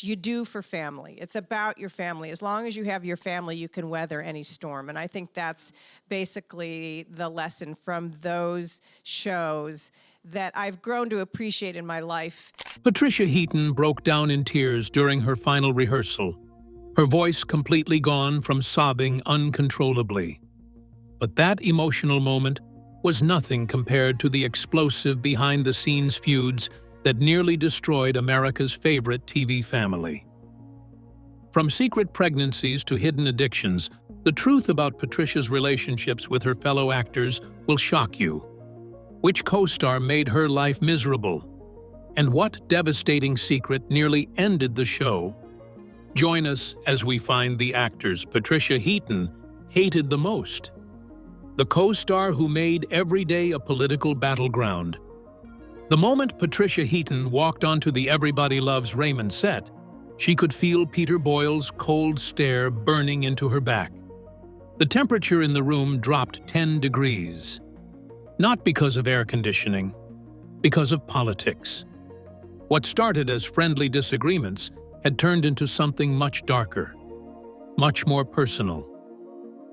which you do for family. It's about your family. As long as you have your family, you can weather any storm. And I think that's basically the lesson from those shows that I've grown to appreciate in my life. Patricia Heaton broke down in tears during her final rehearsal, her voice completely gone from sobbing uncontrollably. But that emotional moment was nothing compared to the explosive behind-the-scenes feuds that nearly destroyed America's favorite TV family. From secret pregnancies to hidden addictions, the truth about Patricia's relationships with her fellow actors will shock you. Which co-star made her life miserable? And what devastating secret nearly ended the show? Join us as we find the actors Patricia Heaton hated the most. The co-star who made every day a political battleground. The moment Patricia Heaton walked onto the Everybody Loves Raymond set, she could feel Peter Boyle's cold stare burning into her back. The temperature in the room dropped 10 degrees. Not because of air conditioning, because of politics. What started as friendly disagreements had turned into something much darker, much more personal.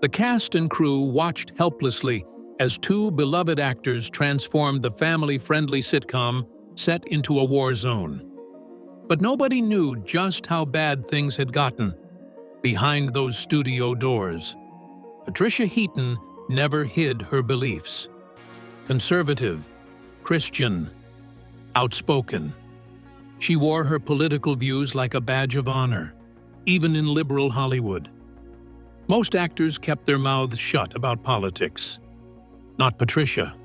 The cast and crew watched helplessly as two beloved actors transformed the family-friendly sitcom set into a war zone. But nobody knew just how bad things had gotten behind those studio doors. Patricia Heaton never hid her beliefs. Conservative, Christian, outspoken. She wore her political views like a badge of honor, even in liberal Hollywood. Most actors kept their mouths shut about politics. Not Patricia.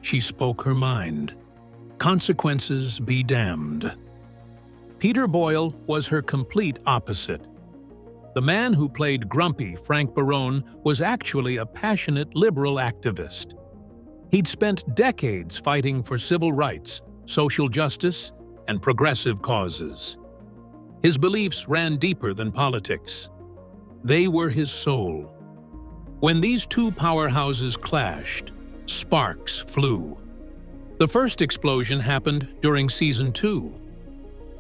She spoke her mind. Consequences be damned. Peter Boyle was her complete opposite. The man who played grumpy Frank Barone was actually a passionate liberal activist. He'd spent decades fighting for civil rights, social justice, and progressive causes. His beliefs ran deeper than politics. They were his soul. When these two powerhouses clashed, sparks flew. The first explosion happened during Season 2.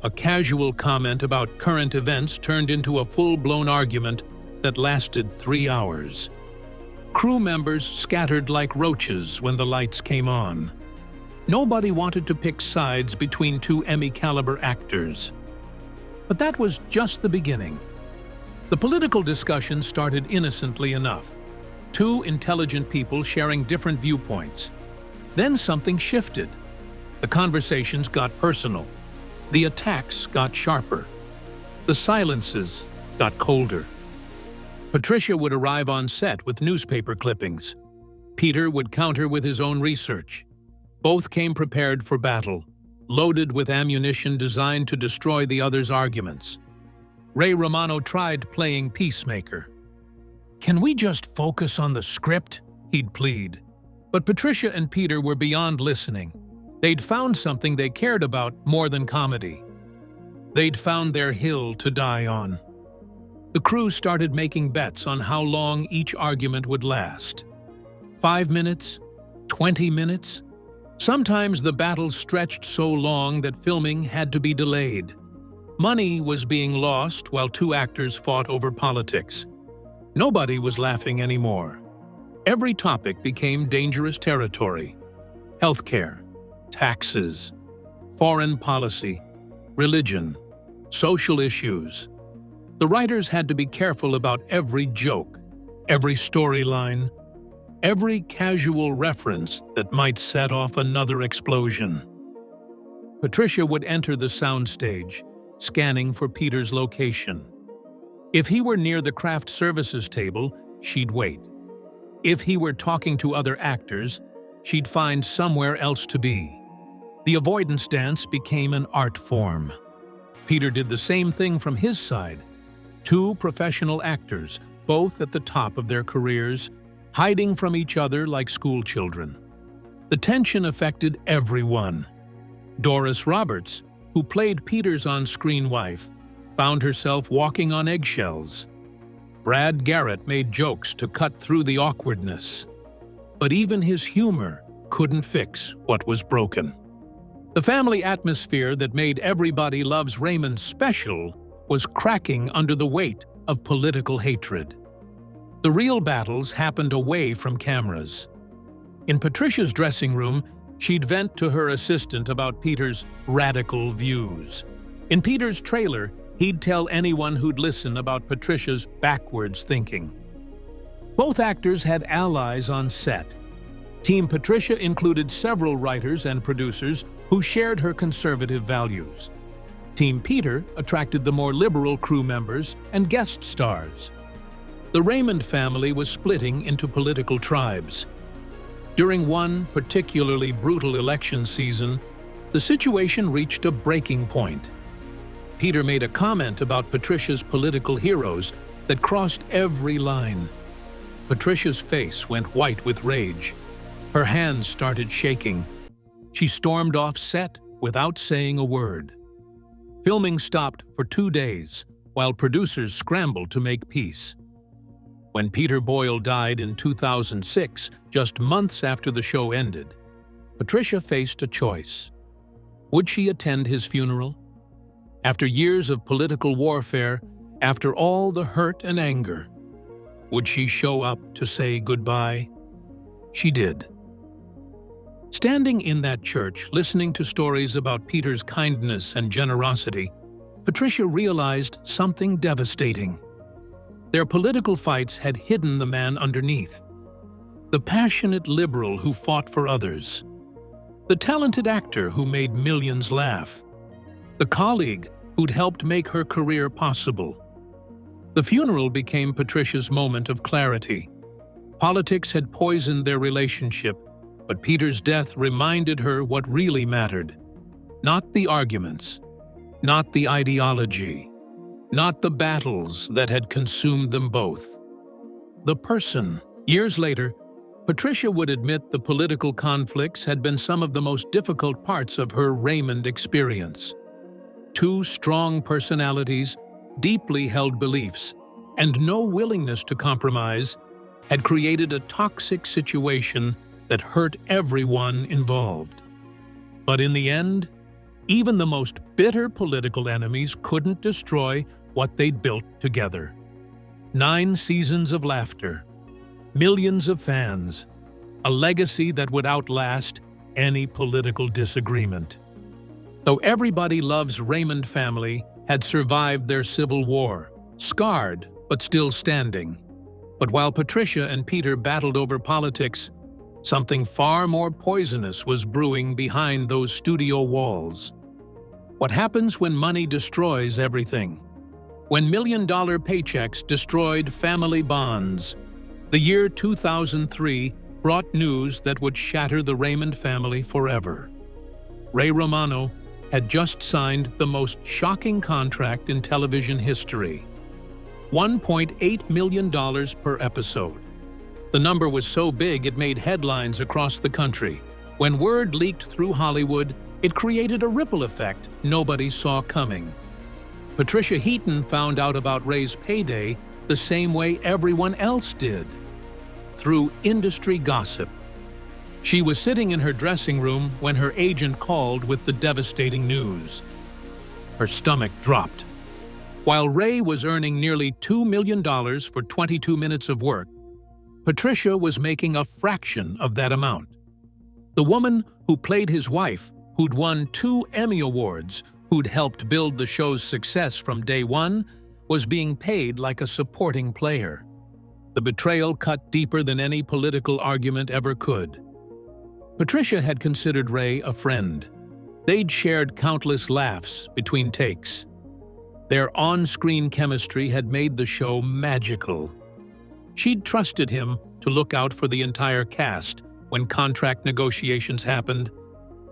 A casual comment about current events turned into a full-blown argument that lasted 3 hours. Crew members scattered like roaches when the lights came on. Nobody wanted to pick sides between two Emmy-caliber actors. But that was just the beginning. The political discussion started innocently enough. Two intelligent people sharing different viewpoints. Then something shifted. The conversations got personal. The attacks got sharper. The silences got colder. Patricia would arrive on set with newspaper clippings. Peter would counter with his own research. Both came prepared for battle, loaded with ammunition designed to destroy the other's arguments. Ray Romano tried playing peacemaker. "Can we just focus on the script?" he'd plead. But Patricia and Peter were beyond listening. They'd found something they cared about more than comedy. They'd found their hill to die on. The crew started making bets on how long each argument would last. 5 minutes? 20 minutes? Sometimes the battle stretched so long that filming had to be delayed. Money was being lost while two actors fought over politics. Nobody was laughing anymore. Every topic became dangerous territory. Healthcare, taxes, foreign policy, religion, social issues. The writers had to be careful about every joke, every storyline, every casual reference that might set off another explosion. Patricia would enter the soundstage, scanning for Peter's location. If he were near the craft services table, she'd wait. If he were talking to other actors, she'd find somewhere else to be. The avoidance dance became an art form. Peter did the same thing from his side. Two professional actors, both at the top of their careers, hiding from each other like schoolchildren. The tension affected everyone. Doris Roberts, who played Peter's on-screen wife, found herself walking on eggshells. Brad Garrett made jokes to cut through the awkwardness. But even his humor couldn't fix what was broken. The family atmosphere that made Everybody Loves Raymond special was cracking under the weight of political hatred. The real battles happened away from cameras. In Patricia's dressing room, she'd vent to her assistant about Peter's radical views. In Peter's trailer, he'd tell anyone who'd listen about Patricia's backwards thinking. Both actors had allies on set. Team Patricia included several writers and producers who shared her conservative values. Team Peter attracted the more liberal crew members and guest stars. The Raymond family was splitting into political tribes. During one particularly brutal election season, the situation reached a breaking point. Peter made a comment about Patricia's political heroes that crossed every line. Patricia's face went white with rage. Her hands started shaking. She stormed off set without saying a word. Filming stopped for 2 days, while producers scrambled to make peace. When Peter Boyle died in 2006, just months after the show ended, Patricia faced a choice. Would she attend his funeral? After years of political warfare, after all the hurt and anger, would she show up to say goodbye? She did. Standing in that church, listening to stories about Peter's kindness and generosity, Patricia realized something devastating. Their political fights had hidden the man underneath. The passionate liberal who fought for others. The talented actor who made millions laugh. The colleague who'd helped make her career possible. The funeral became Patricia's moment of clarity. Politics had poisoned their relationship, but Peter's death reminded her what really mattered. Not the arguments, not the ideology, not the battles that had consumed them both. The person. Years later, Patricia would admit the political conflicts had been some of the most difficult parts of her Raymond experience. Two strong personalities, deeply held beliefs, and no willingness to compromise had created a toxic situation that hurt everyone involved. But in the end, even the most bitter political enemies couldn't destroy what they'd built together. 9 seasons of laughter, millions of fans, a legacy that would outlast any political disagreement. Though Everybody Loves Raymond family had survived their civil war, scarred but still standing. But while Patricia and Peter battled over politics, something far more poisonous was brewing behind those studio walls. What happens when money destroys everything? When million-dollar paychecks destroyed family bonds? The year 2003 brought news that would shatter the Raymond family forever. Ray Romano had just signed the most shocking contract in television history. $1.8 million per episode. The number was so big it made headlines across the country. When word leaked through Hollywood, it created a ripple effect nobody saw coming. Patricia Heaton found out about Ray's payday the same way everyone else did, through industry gossip. She was sitting in her dressing room when her agent called with the devastating news. Her stomach dropped. While Ray was earning nearly $2 million for 22 minutes of work, Patricia was making a fraction of that amount. The woman who played his wife, who'd won 2 Emmy Awards, who'd helped build the show's success from day one, was being paid like a supporting player. The betrayal cut deeper than any political argument ever could. Patricia had considered Ray a friend. They'd shared countless laughs between takes. Their on-screen chemistry had made the show magical. She'd trusted him to look out for the entire cast when contract negotiations happened.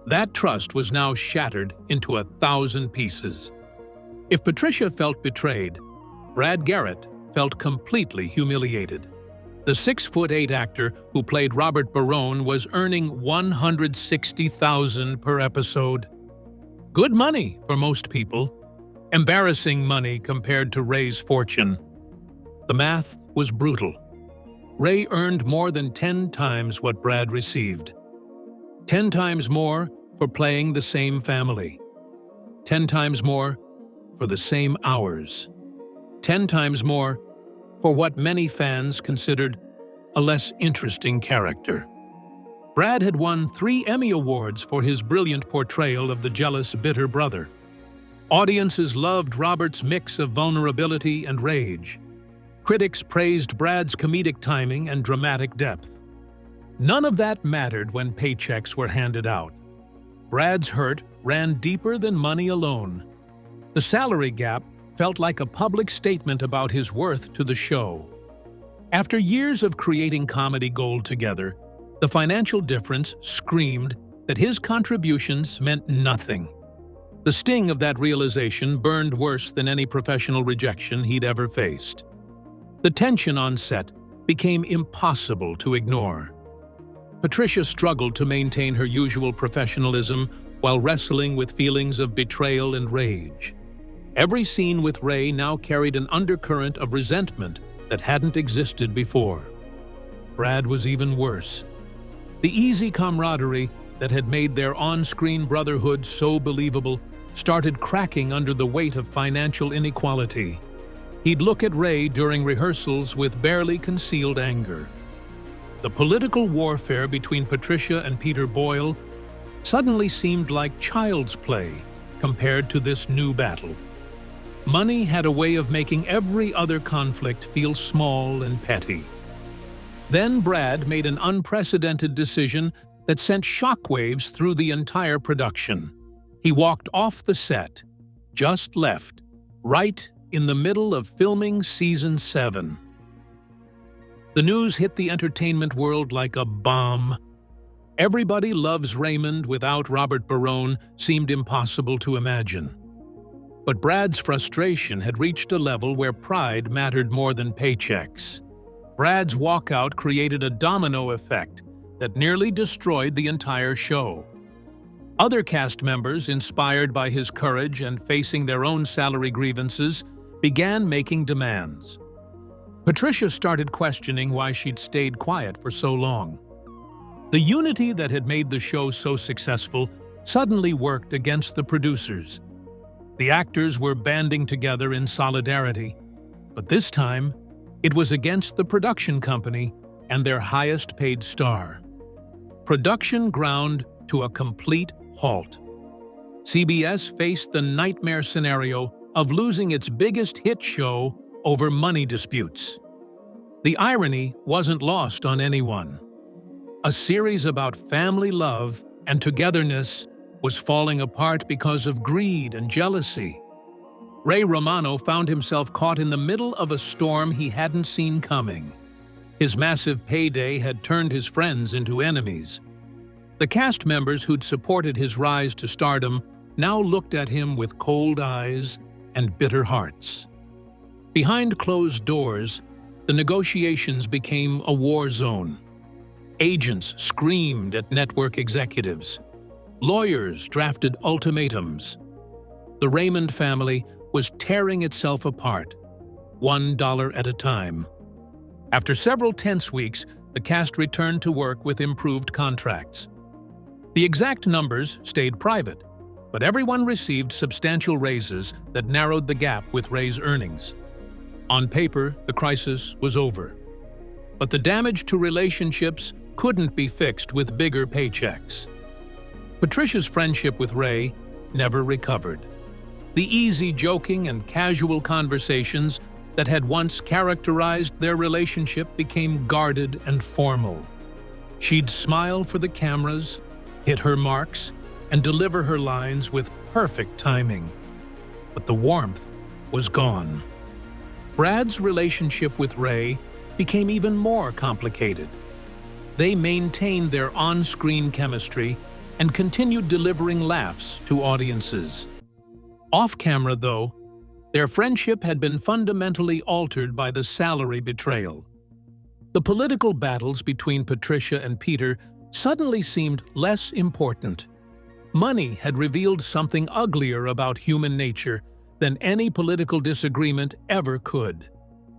That trust was now shattered into 1,000 pieces. If Patricia felt betrayed, Brad Garrett felt completely humiliated. The 6'8" actor who played Robert Barone was earning $160,000 per episode. Good money for most people. Embarrassing money compared to Ray's fortune. The math was brutal. Ray earned more than 10 times what Brad received. 10 times more for playing the same family. 10 times more for the same hours. 10 times more for what many fans considered a less interesting character. Brad had won 3 Emmy Awards for his brilliant portrayal of the jealous, bitter brother. Audiences loved Robert's mix of vulnerability and rage. Critics praised Brad's comedic timing and dramatic depth. None of that mattered when paychecks were handed out. Brad's hurt ran deeper than money alone. The salary gap felt like a public statement about his worth to the show. After years of creating comedy gold together, the financial difference screamed that his contributions meant nothing. The sting of that realization burned worse than any professional rejection he'd ever faced. The tension on set became impossible to ignore. Patricia struggled to maintain her usual professionalism while wrestling with feelings of betrayal and rage. Every scene with Ray now carried an undercurrent of resentment that hadn't existed before. Brad was even worse. The easy camaraderie that had made their on-screen brotherhood so believable started cracking under the weight of financial inequality. He'd look at Ray during rehearsals with barely concealed anger. The political warfare between Patricia and Peter Boyle suddenly seemed like child's play compared to this new battle. Money had a way of making every other conflict feel small and petty. Then Brad made an unprecedented decision that sent shockwaves through the entire production. He walked off the set, just left, right in the middle of filming Season 7. The news hit the entertainment world like a bomb. Everybody Loves Raymond without Robert Barone seemed impossible to imagine. But Brad's frustration had reached a level where pride mattered more than paychecks. Brad's walkout created a domino effect that nearly destroyed the entire show. Other cast members, inspired by his courage and facing their own salary grievances, began making demands. Patricia started questioning why she'd stayed quiet for so long. The unity that had made the show so successful suddenly worked against the producers. The actors were banding together in solidarity, but this time, it was against the production company and their highest-paid star. Production ground to a complete halt. CBS faced the nightmare scenario of losing its biggest hit show over money disputes. The irony wasn't lost on anyone. A series about family love and togetherness was falling apart because of greed and jealousy. Ray Romano found himself caught in the middle of a storm he hadn't seen coming. His massive payday had turned his friends into enemies. The cast members who'd supported his rise to stardom now looked at him with cold eyes and bitter hearts. Behind closed doors, the negotiations became a war zone. Agents screamed at network executives. Lawyers drafted ultimatums. The Raymond family was tearing itself apart, $1 at a time. After several tense weeks, the cast returned to work with improved contracts. The exact numbers stayed private, but everyone received substantial raises that narrowed the gap with Ray's earnings. On paper, the crisis was over. But the damage to relationships couldn't be fixed with bigger paychecks. Patricia's friendship with Ray never recovered. The easy joking and casual conversations that had once characterized their relationship became guarded and formal. She'd smile for the cameras, hit her marks, and deliver her lines with perfect timing. But the warmth was gone. Brad's relationship with Ray became even more complicated. They maintained their on-screen chemistry and continued delivering laughs to audiences. Off-camera, though, their friendship had been fundamentally altered by the salary betrayal. The political battles between Patricia and Peter suddenly seemed less important. Money had revealed something uglier about human nature than any political disagreement ever could.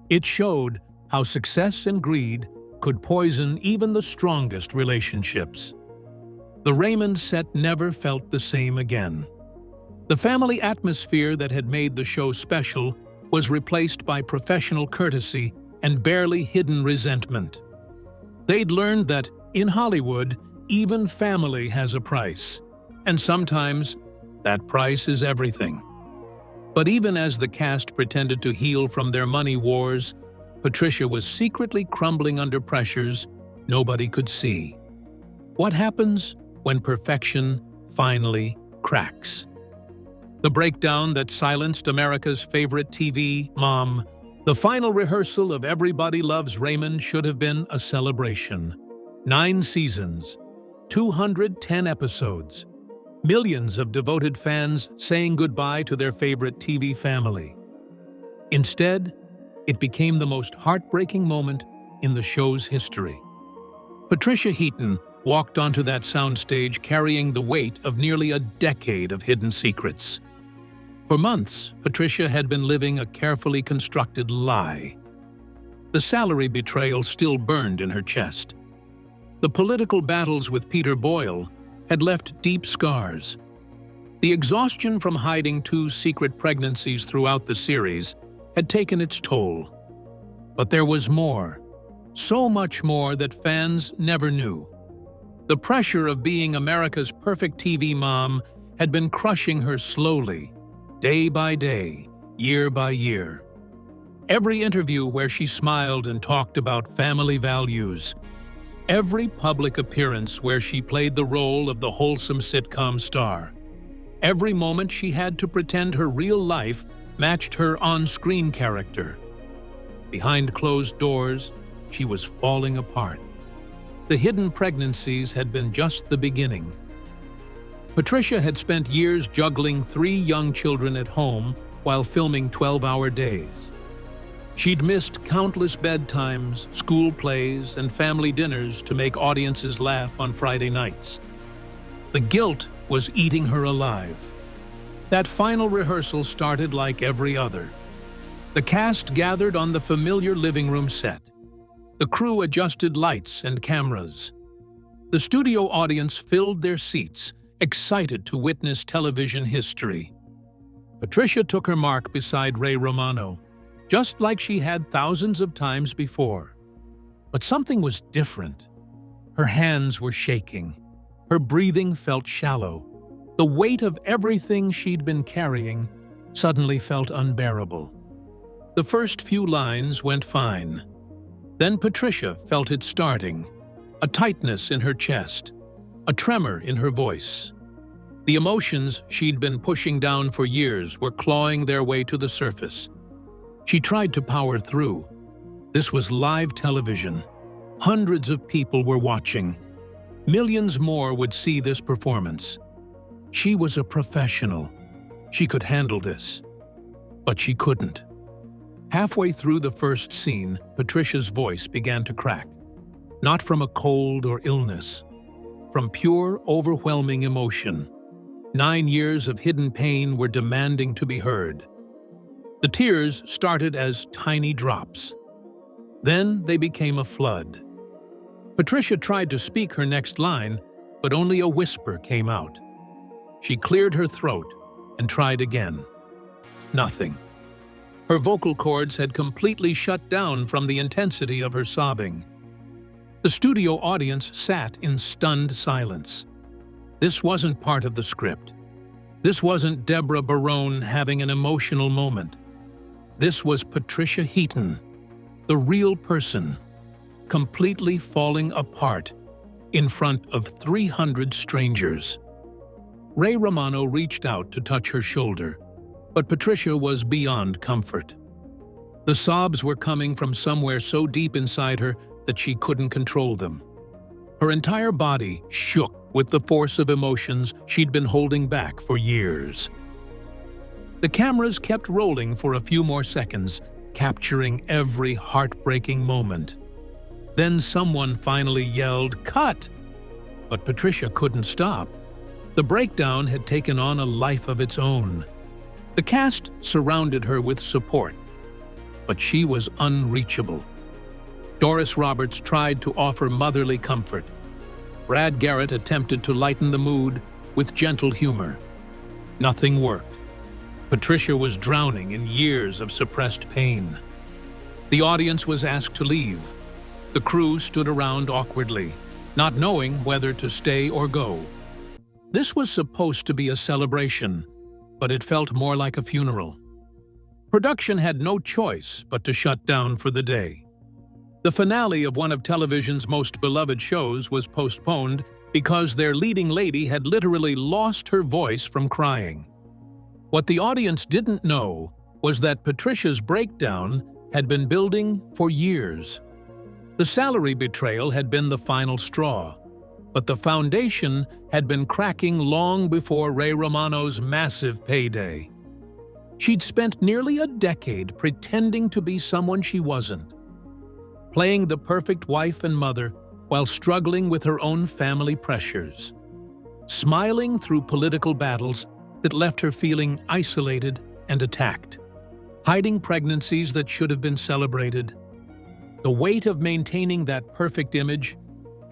It showed how success and greed could poison even the strongest relationships. The Raymond set never felt the same again. The family atmosphere that had made the show special was replaced by professional courtesy and barely hidden resentment. They'd learned that, in Hollywood, even family has a price, and sometimes that price is everything. But even as the cast pretended to heal from their money wars, Patricia was secretly crumbling under pressures nobody could see. What happens when perfection finally cracks? The breakdown that silenced America's favorite TV mom. The final rehearsal of Everybody Loves Raymond should have been a celebration. 9 seasons, 210 episodes, millions of devoted fans saying goodbye to their favorite TV family. Instead, it became the most heartbreaking moment in the show's history. Patricia Heaton walked onto that soundstage carrying the weight of nearly a decade of hidden secrets. For months, Patricia had been living a carefully constructed lie. The salary betrayal still burned in her chest. The political battles with Peter Boyle had left deep scars. The exhaustion from hiding 2 secret pregnancies throughout the series had taken its toll. But there was more, so much more that fans never knew. The pressure of being America's perfect TV mom had been crushing her slowly, day by day, year by year. Every interview where she smiled and talked about family values, every public appearance where she played the role of the wholesome sitcom star, every moment she had to pretend her real life matched her on-screen character. Behind closed doors, she was falling apart. The hidden pregnancies had been just the beginning. Patricia had spent years juggling 3 young children at home while filming 12-hour days. She'd missed countless bedtimes, school plays, and family dinners to make audiences laugh on Friday nights. The guilt was eating her alive. That final rehearsal started like every other. The cast gathered on the familiar living room set. The crew adjusted lights and cameras. The studio audience filled their seats, excited to witness television history. Patricia took her mark beside Ray Romano, just like she had thousands of times before. But something was different. Her hands were shaking. Her breathing felt shallow. The weight of everything she'd been carrying suddenly felt unbearable. The first few lines went fine. Then Patricia felt it starting, a tightness in her chest, a tremor in her voice. The emotions she'd been pushing down for years were clawing their way to the surface. She tried to power through. This was live television. Hundreds of people were watching. Millions more would see this performance. She was a professional. She could handle this. But she couldn't. Halfway through the first scene, Patricia's voice began to crack. Not from a cold or illness. From pure, overwhelming emotion. 9 years of hidden pain were demanding to be heard. The tears started as tiny drops. Then they became a flood. Patricia tried to speak her next line, but only a whisper came out. She cleared her throat and tried again. Nothing. Her vocal cords had completely shut down from the intensity of her sobbing. The studio audience sat in stunned silence. This wasn't part of the script. This wasn't Deborah Barone having an emotional moment. This was Patricia Heaton, the real person, completely falling apart in front of 300 strangers. Ray Romano reached out to touch her shoulder, but Patricia was beyond comfort. The sobs were coming from somewhere so deep inside her that she couldn't control them. Her entire body shook with the force of emotions she'd been holding back for years. The cameras kept rolling for a few more seconds, capturing every heartbreaking moment. Then someone finally yelled, "Cut!" But Patricia couldn't stop. The breakdown had taken on a life of its own. The cast surrounded her with support, but she was unreachable. Doris Roberts tried to offer motherly comfort, Brad Garrett attempted to lighten the mood with gentle humor. Nothing worked. Patricia was drowning in years of suppressed pain. The audience was asked to leave. The crew stood around awkwardly, not knowing whether to stay or go. This was supposed to be a celebration, but it felt more like a funeral. Production had no choice but to shut down for the day. The finale of one of television's most beloved shows was postponed because their leading lady had literally lost her voice from crying. What the audience didn't know was that Patricia's breakdown had been building for years. The salary betrayal had been the final straw, but the foundation had been cracking long before Ray Romano's massive payday. She'd spent nearly a decade pretending to be someone she wasn't, playing the perfect wife and mother while struggling with her own family pressures, smiling through political battles that left her feeling isolated and attacked, hiding pregnancies that should have been celebrated. The weight of maintaining that perfect image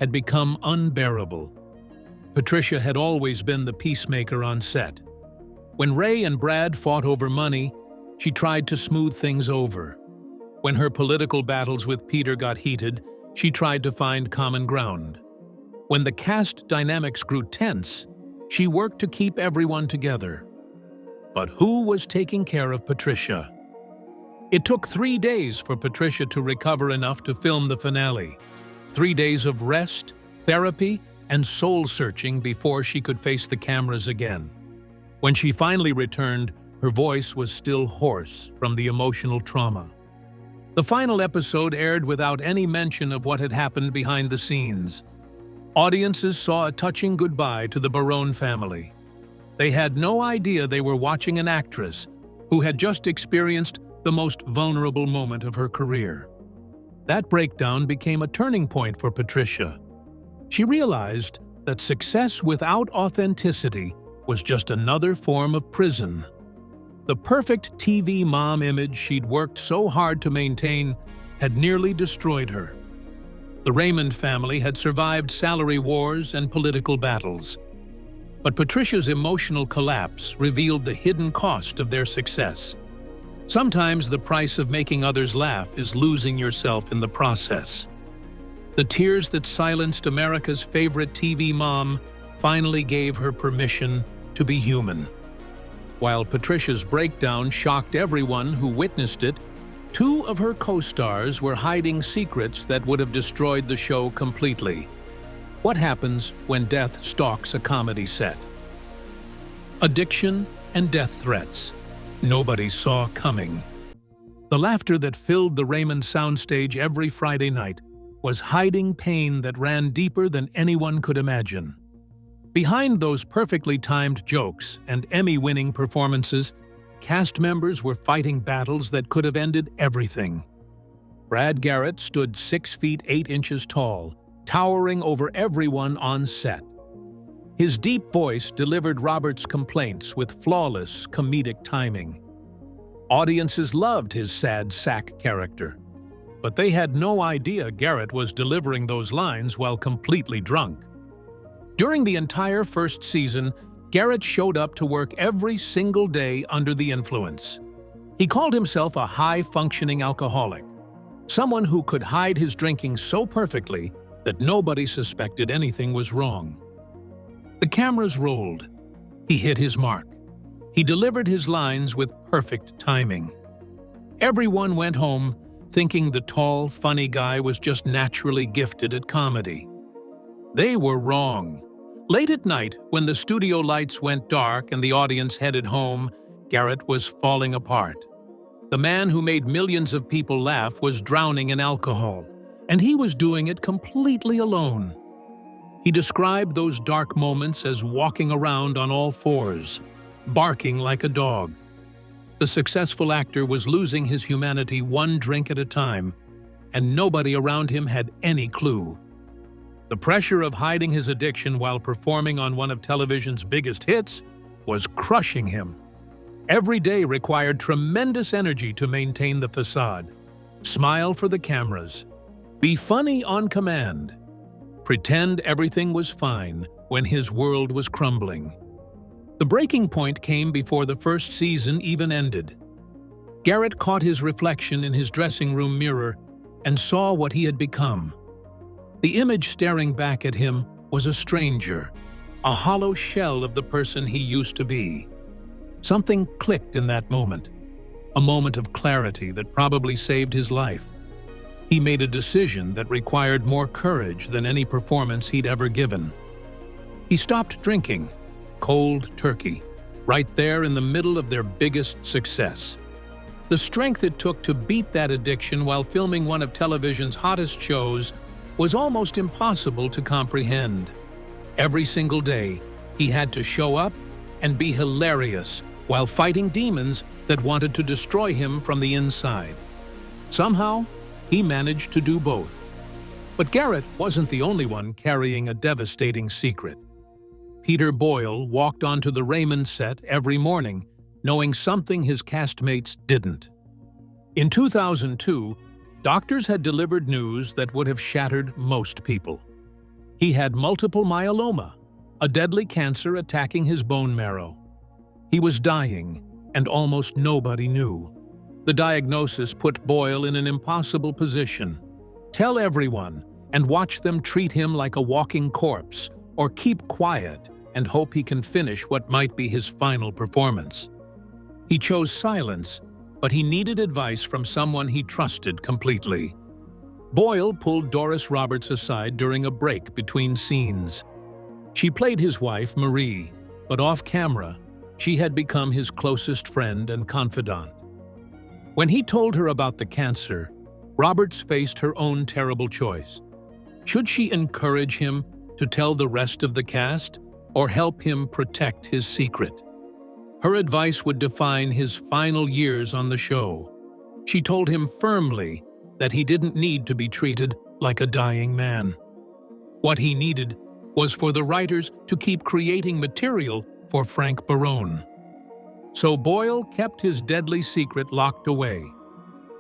had become unbearable. Patricia had always been the peacemaker on set. When Ray and Brad fought over money, she tried to smooth things over. When her political battles with Peter got heated, she tried to find common ground. When the cast dynamics grew tense, she worked to keep everyone together. But who was taking care of Patricia? It took 3 days for Patricia to recover enough to film the finale. 3 days of rest, therapy, and soul-searching before she could face the cameras again. When she finally returned, her voice was still hoarse from the emotional trauma. The final episode aired without any mention of what had happened behind the scenes. Audiences saw a touching goodbye to the Barone family. They had no idea they were watching an actress who had just experienced the most vulnerable moment of her career. That breakdown became a turning point for Patricia. She realized that success without authenticity was just another form of prison. The perfect TV mom image she'd worked so hard to maintain had nearly destroyed her. The Raymond family had survived salary wars and political battles. But Patricia's emotional collapse revealed the hidden cost of their success. Sometimes the price of making others laugh is losing yourself in the process. The tears that silenced America's favorite TV mom finally gave her permission to be human. While Patricia's breakdown shocked everyone who witnessed it, 2 of her co-stars were hiding secrets that would have destroyed the show completely. What happens when death stalks a comedy set? Addiction and death threats. Nobody saw coming. The laughter that filled the Raymond soundstage every Friday night was hiding pain that ran deeper than anyone could imagine. Behind those perfectly timed jokes and Emmy-winning performances, cast members were fighting battles that could have ended everything. Brad Garrett stood 6 feet 8 inches tall, towering over everyone on set. His deep voice delivered Robert's complaints with flawless comedic timing. Audiences loved his sad sack character, but they had no idea Garrett was delivering those lines while completely drunk. During the entire first season, Garrett showed up to work every single day under the influence. He called himself a high-functioning alcoholic, someone who could hide his drinking so perfectly that nobody suspected anything was wrong. The cameras rolled. He hit his mark. He delivered his lines with perfect timing. Everyone went home thinking the tall, funny guy was just naturally gifted at comedy. They were wrong. Late at night, when the studio lights went dark and the audience headed home, Garrett was falling apart. The man who made millions of people laugh was drowning in alcohol, and he was doing it completely alone. He described those dark moments as walking around on all fours, barking like a dog. The successful actor was losing his humanity one drink at a time, and nobody around him had any clue. The pressure of hiding his addiction while performing on one of television's biggest hits was crushing him. Every day required tremendous energy to maintain the facade. Smile for the cameras. Be funny on command. pretend everything was fine when his world was crumbling. The breaking point came before the first season even ended. Garrett caught his reflection in his dressing room mirror and saw what he had become. The image staring back at him was a stranger, a hollow shell of the person he used to be. Something clicked in that moment, a moment of clarity that probably saved his life. He made a decision that required more courage than any performance he'd ever given. He stopped drinking, cold turkey, right there in the middle of their biggest success. The strength it took to beat that addiction while filming one of television's hottest shows was almost impossible to comprehend. Every single day, he had to show up and be hilarious while fighting demons that wanted to destroy him from the inside. Somehow, he managed to do both. But Garrett wasn't the only one carrying a devastating secret. Peter Boyle walked onto the Raymond set every morning, knowing something his castmates didn't. In 2002, doctors had delivered news that would have shattered most people. He had multiple myeloma, a deadly cancer attacking his bone marrow. He was dying, and almost nobody knew. The diagnosis put Boyle in an impossible position. Tell everyone and watch them treat him like a walking corpse, or keep quiet and hope he can finish what might be his final performance. He chose silence, but he needed advice from someone he trusted completely. Boyle pulled Doris Roberts aside during a break between scenes. She played his wife, Marie, but off camera, she had become his closest friend and confidant. When he told her about the cancer, Roberts faced her own terrible choice. Should she encourage him to tell the rest of the cast, or help him protect his secret? Her advice would define his final years on the show. She told him firmly that he didn't need to be treated like a dying man. What he needed was for the writers to keep creating material for Frank Barone. So Boyle kept his deadly secret locked away.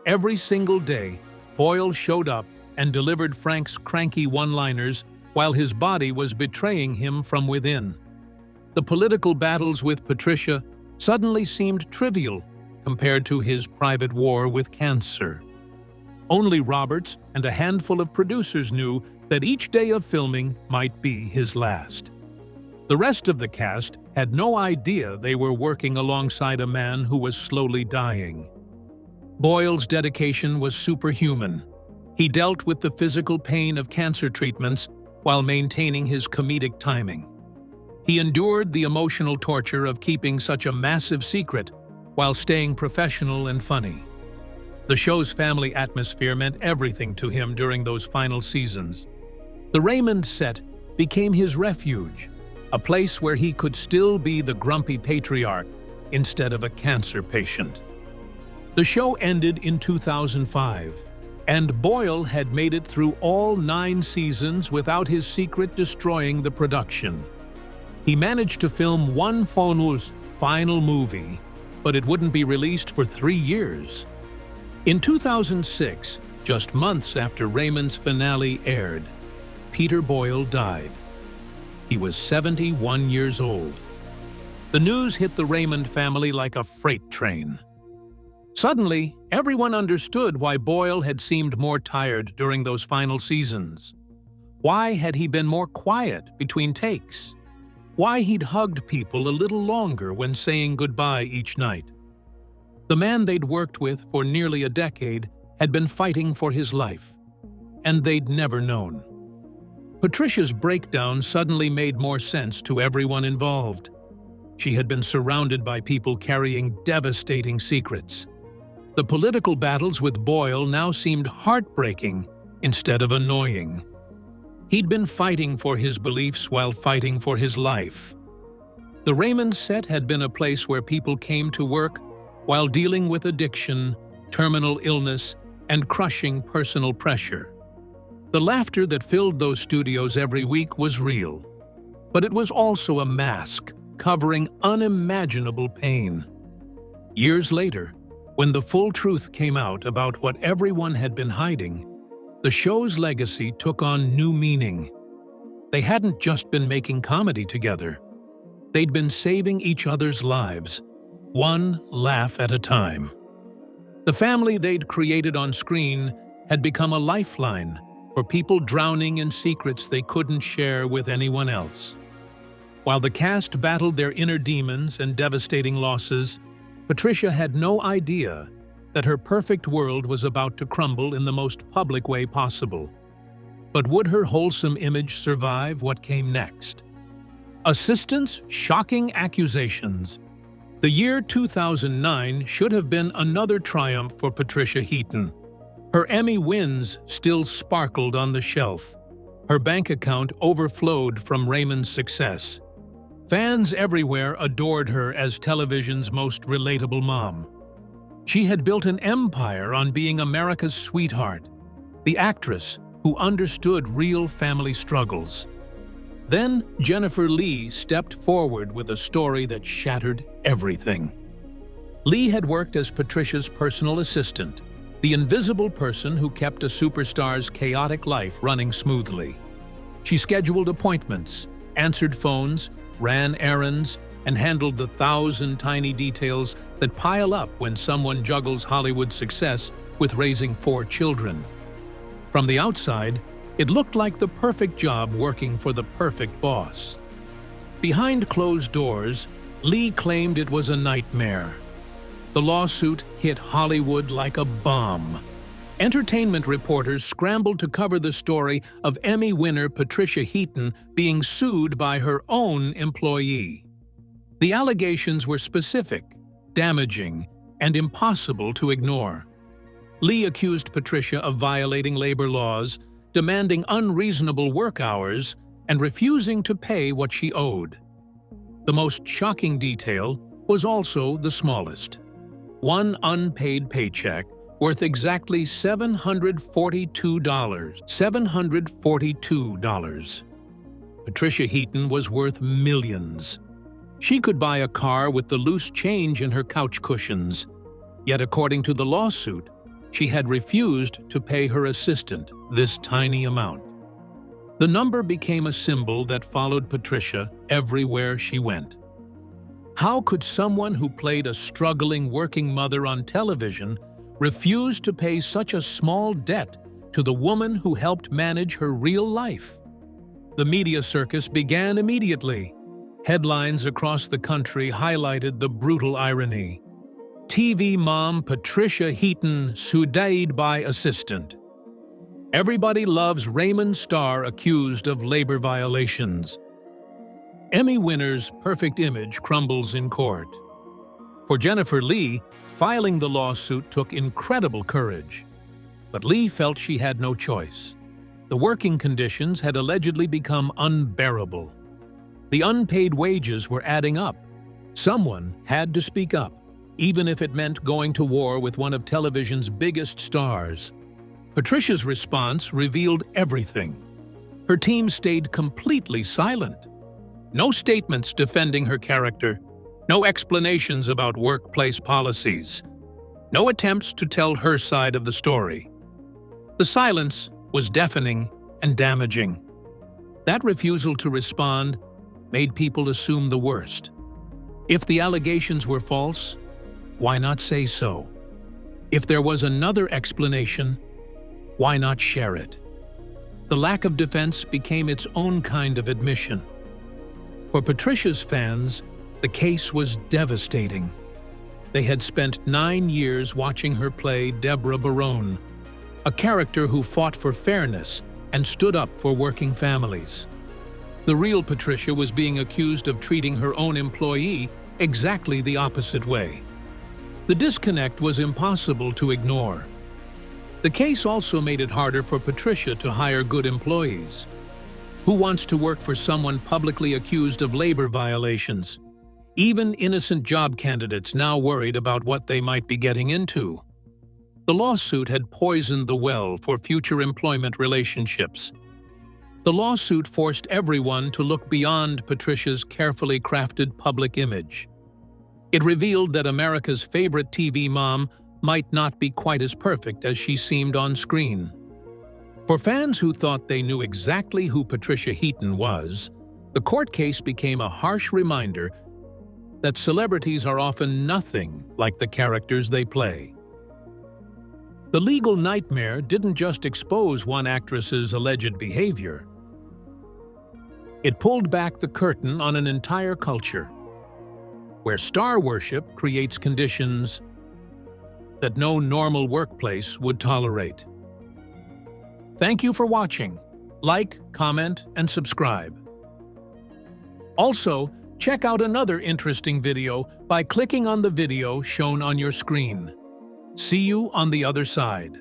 Every single day, Boyle showed up and delivered Frank's cranky one-liners while his body was betraying him from within. The political battles with Patricia suddenly seemed trivial compared to his private war with cancer. Only Roberts and a handful of producers knew that each day of filming might be his last. The rest of the cast had no idea they were working alongside a man who was slowly dying. Boyle's dedication was superhuman. He dealt with the physical pain of cancer treatments while maintaining his comedic timing. He endured the emotional torture of keeping such a massive secret while staying professional and funny. The show's family atmosphere meant everything to him during those final seasons. The Raymond set became his refuge, a place where he could still be the grumpy patriarch instead of a cancer patient. The show ended in 2005, and Boyle had made it through all 9 seasons without his secret destroying the production. He managed to film one Feuds final movie, but it wouldn't be released for 3 years. In 2006, just months after Raymond's finale aired, Peter Boyle died. He was 71 years old. The news hit the Raymond family like a freight train. Suddenly, everyone understood why Boyle had seemed more tired during those final seasons. Why had he been more quiet between takes? Why he'd hugged people a little longer when saying goodbye each night. The man they'd worked with for nearly a decade had been fighting for his life, and they'd never known. Patricia's breakdown suddenly made more sense to everyone involved. She had been surrounded by people carrying devastating secrets. The political battles with Boyle now seemed heartbreaking instead of annoying. He'd been fighting for his beliefs while fighting for his life. The Raymond set had been a place where people came to work while dealing with addiction, terminal illness, and crushing personal pressure. The laughter that filled those studios every week was real, but it was also a mask covering unimaginable pain. Years later, when the full truth came out about what everyone had been hiding, the show's legacy took on new meaning. They hadn't just been making comedy together. They'd been saving each other's lives, one laugh at a time. The family they'd created on screen had become a lifeline for people drowning in secrets they couldn't share with anyone else. While the cast battled their inner demons and devastating losses, Patricia had no idea that her perfect world was about to crumble in the most public way possible. But would her wholesome image survive what came next? Assistant's shocking accusations. The year 2009 should have been another triumph for Patricia Heaton. Her Emmy wins still sparkled on the shelf. Her bank account overflowed from Raymond's success. Fans everywhere adored her as television's most relatable mom. She had built an empire on being America's sweetheart, the actress who understood real family struggles. Then Jennifer Lee stepped forward with a story that shattered everything. Lee had worked as Patricia's personal assistant, the invisible person who kept a superstar's chaotic life running smoothly. She scheduled appointments, answered phones, ran errands, and handled the 1,000 tiny details that pile up when someone juggles Hollywood success with raising 4 children. From the outside, it looked like the perfect job working for the perfect boss. Behind closed doors, Lee claimed it was a nightmare. The lawsuit hit Hollywood like a bomb. Entertainment reporters scrambled to cover the story of Emmy winner Patricia Heaton being sued by her own employee. The allegations were specific, damaging, and impossible to ignore. Lee accused Patricia of violating labor laws, demanding unreasonable work hours, and refusing to pay what she owed. The most shocking detail was also the smallest. One unpaid paycheck worth exactly $742. Patricia Heaton was worth millions. She could buy a car with the loose change in her couch cushions, yet according to the lawsuit, she had refused to pay her assistant this tiny amount. The number became a symbol that followed Patricia everywhere she went. How could someone who played a struggling working mother on television refuse to pay such a small debt to the woman who helped manage her real life? The media circus began immediately. Headlines across the country highlighted the brutal irony. TV mom Patricia Heaton sued by assistant. Everybody loves Raymond star accused of labor violations. Emmy winner's perfect image crumbles in court. For Jennifer Lee, filing the lawsuit took incredible courage. But Lee felt she had no choice. The working conditions had allegedly become unbearable. The unpaid wages were adding up. Someone had to speak up, even if it meant going to war with one of television's biggest stars. Patricia's response revealed everything. Her team stayed completely silent. No statements defending her character, no explanations about workplace policies, no attempts to tell her side of the story. The silence was deafening and damaging. That refusal to respond made people assume the worst. If the allegations were false, why not say so? If there was another explanation, why not share it? The lack of defense became its own kind of admission. For Patricia's fans, the case was devastating. They had spent 9 years watching her play Deborah Barone, a character who fought for fairness and stood up for working families. The real Patricia was being accused of treating her own employee exactly the opposite way. The disconnect was impossible to ignore. The case also made it harder for Patricia to hire good employees. Who wants to work for someone publicly accused of labor violations? Even innocent job candidates now worried about what they might be getting into. The lawsuit had poisoned the well for future employment relationships. The lawsuit forced everyone to look beyond Patricia's carefully crafted public image. It revealed that America's favorite TV mom might not be quite as perfect as she seemed on screen. For fans who thought they knew exactly who Patricia Heaton was, the court case became a harsh reminder that celebrities are often nothing like the characters they play. The legal nightmare didn't just expose one actress's alleged behavior. It pulled back the curtain on an entire culture, where star worship creates conditions that no normal workplace would tolerate. Thank you for watching. Like, comment, and subscribe. Also, check out another interesting video by clicking on the video shown on your screen. See you on the other side.